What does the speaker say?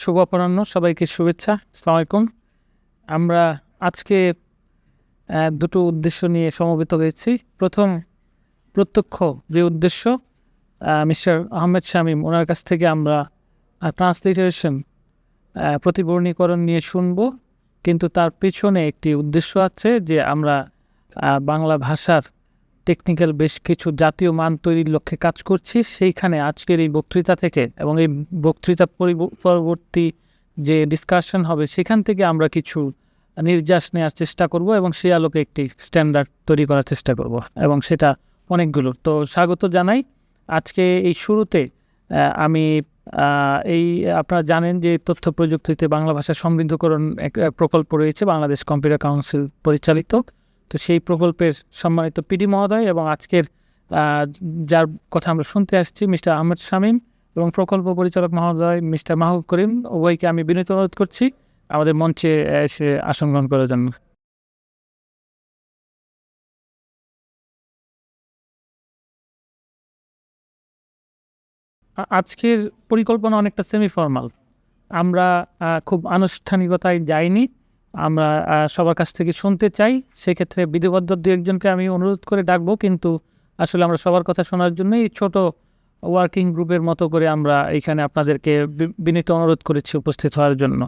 শুভ অপরাহ্ন, সবাইকে শুভেচ্ছা। আসসালামু আলাইকুম। আমরা আজকে দুটো উদ্দেশ্য নিয়ে সমবেত হয়েছি। প্রথম প্রত্যক্ষ যে উদ্দেশ্য, মিস্টার আহমেদ শামীম, ওনার কাছ থেকে আমরা ট্রান্সলিটারেশন প্রতিবর্ণীকরণ নিয়ে শুনব, কিন্তু তার পেছনে একটি উদ্দেশ্য আছে যে আমরা বাংলা ভাষার টেকনিক্যাল বেশ কিছু জাতীয় মান তৈরির লক্ষ্যে কাজ করছি। সেইখানে আজকের এই বক্তৃতা থেকে এবং এই বক্তৃতা পরবর্তী যে ডিসকাশন হবে সেখান থেকে আমরা কিছু নির্যাস নেওয়ার চেষ্টা করব এবং সেই আলোকে একটি স্ট্যান্ডার্ড তৈরি করার চেষ্টা করব, এবং সেটা অনেকগুলো। তো স্বাগত জানাই। আজকে এই শুরুতে আমি এই আপনারা জানেন যে তথ্য প্রযুক্তিতে বাংলা ভাষা সমৃদ্ধকরণ এক প্রকল্প রয়েছে, বাংলাদেশ কম্পিউটার কাউন্সিল পরিচালিত। তো সেই প্রকল্পের সম্মানিত পিডি মহোদয় এবং আজকের যার কথা আমরা শুনতে আসছি মিস্টার আহমেদ শামীম এবং প্রকল্প পরিচালক মহোদয় মিস্টার মাহবুব করিম, উভয়কে আমি বিনীত অনুরোধ করছি আমাদের মঞ্চে এসে আসন গ্রহণ করার জন্য। আজকের পরিকল্পনা অনেকটা সেমি ফর্মাল। আমরা খুব আনুষ্ঠানিকতায় যাইনি। আমরা সবার কাছ থেকে শুনতে চাই। সেক্ষেত্রে বিধিবদ্ধ দু একজনকে আমি অনুরোধ করে ডাকবো, কিন্তু আসলে আমরা সবার কথা শোনার জন্য এই ছোট ওয়ার্কিং গ্রুপের মতো করে আমরা এখানে আপনাদেরকে বিনীত অনুরোধ করেছি উপস্থিত হওয়ার জন্য।